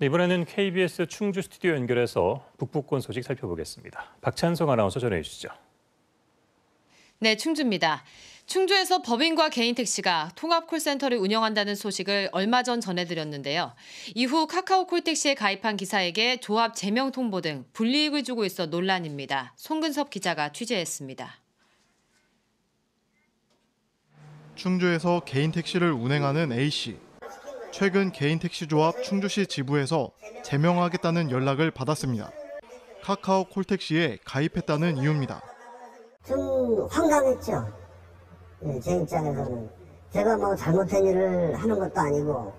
네, 이번에는 KBS 충주 스튜디오 연결해서 북부권 소식 살펴보겠습니다. 박찬성 아나운서 전해 주시죠. 네, 충주입니다. 충주에서 법인과 개인 택시가 통합 콜센터를 운영한다는 소식을 얼마 전 전해드렸는데요. 이후 카카오 콜택시에 가입한 기사에게 조합 제명 통보 등 불이익을 주고 있어 논란입니다. 송근섭 기자가 취재했습니다. 충주에서 개인 택시를 운행하는 A씨. 최근 개인 택시 조합 충주시 지부에서 제명하겠다는 연락을 받았습니다. 카카오 콜택시에 가입했다는 이유입니다. 좀 황당했죠. 제 입장에서는 제가 뭐 잘못된 일을 하는 것도 아니고.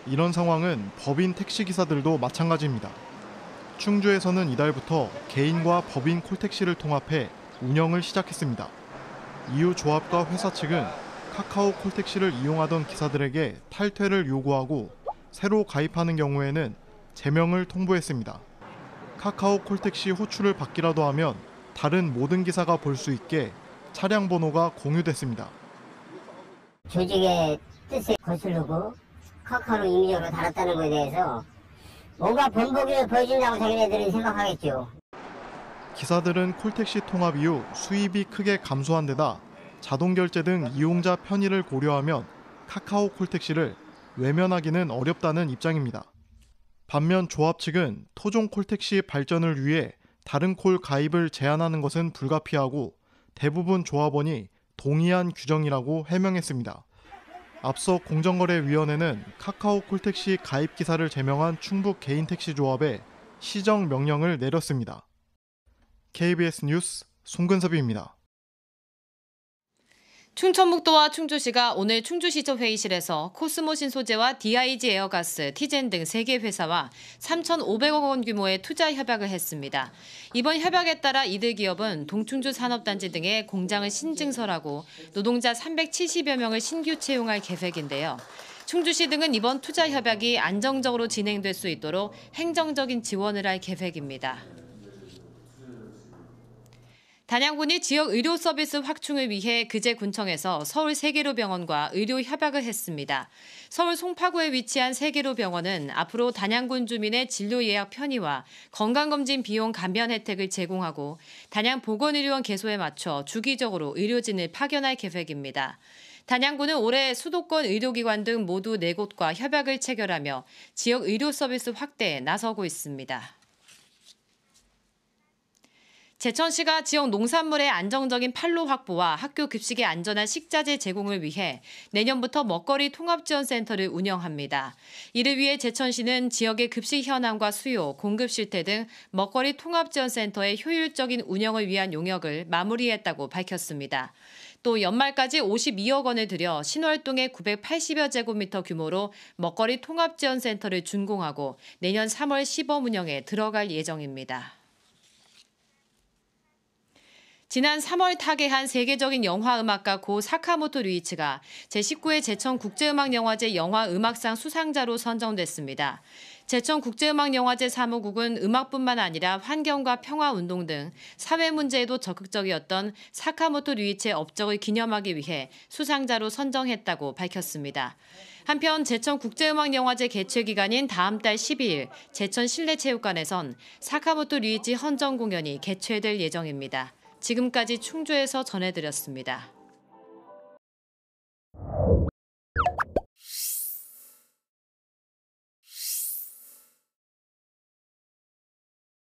이런 상황은 법인 택시기사들도 마찬가지입니다. 충주에서는 이달부터 개인과 법인 콜택시를 통합해 운영을 시작했습니다. 이후 조합과 회사 측은 카카오 콜택시를 이용하던 기사들에게 탈퇴를 요구하고 새로 가입하는 경우에는 제명을 통보했습니다. 카카오 콜택시 호출을 받기라도 하면 다른 모든 기사가 볼 수 있게 차량 번호가 공유됐습니다. 조직의 뜻에 거스르고 카카오로 임의적으로 달았다는 것에 대해서 뭔가 번복을 보여준다고 자기네들은 생각하겠죠. 기사들은 콜택시 통합 이후 수입이 크게 감소한 데다 자동결제 등 이용자 편의를 고려하면 카카오 콜택시를 외면하기는 어렵다는 입장입니다. 반면 조합 측은 토종 콜택시 발전을 위해 다른 콜 가입을 제한하는 것은 불가피하고 대부분 조합원이 동의한 규정이라고 해명했습니다. 앞서 공정거래위원회는 카카오 콜택시 가입 기사를 제명한 충북 개인택시조합에 시정 명령을 내렸습니다. KBS 뉴스 송근섭입니다. 충청북도와 충주시가 오늘 충주시청 회의실에서 코스모신 소재와 DIG 에어가스, 티젠 등 3개 회사와 3,500억 원 규모의 투자 협약을 했습니다. 이번 협약에 따라 이들 기업은 동충주 산업단지 등에 공장을 신증설하고 노동자 370여 명을 신규 채용할 계획인데요. 충주시 등은 이번 투자 협약이 안정적으로 진행될 수 있도록 행정적인 지원을 할 계획입니다. 단양군이 지역 의료 서비스 확충을 위해 그제 군청에서 서울 세계로병원과 의료 협약을 했습니다. 서울 송파구에 위치한 세계로병원은 앞으로 단양군 주민의 진료 예약 편의와 건강검진 비용 감면 혜택을 제공하고 단양 보건의료원 개소에 맞춰 주기적으로 의료진을 파견할 계획입니다. 단양군은 올해 수도권 의료기관 등 모두 4곳과 협약을 체결하며 지역 의료 서비스 확대에 나서고 있습니다. 제천시가 지역 농산물의 안정적인 판로 확보와 학교 급식의 안전한 식자재 제공을 위해 내년부터 먹거리 통합지원센터를 운영합니다. 이를 위해 제천시는 지역의 급식 현황과 수요, 공급 실태 등 먹거리 통합지원센터의 효율적인 운영을 위한 용역을 마무리했다고 밝혔습니다. 또 연말까지 52억 원을 들여 신월동의 980여 제곱미터 규모로 먹거리 통합지원센터를 준공하고 내년 3월 시범 운영에 들어갈 예정입니다. 지난 3월 타계한 세계적인 영화음악가 고 사카모토 류이치가 제19회 제천국제음악영화제 영화음악상 수상자로 선정됐습니다. 제천국제음악영화제 사무국은 음악뿐만 아니라 환경과 평화운동 등 사회 문제에도 적극적이었던 사카모토 류이치의 업적을 기념하기 위해 수상자로 선정했다고 밝혔습니다. 한편 제천국제음악영화제 개최 기간인 다음 달 12일 제천실내체육관에선 사카모토 류이치 헌정 공연이 개최될 예정입니다. 지금까지 충주에서 전해드렸습니다.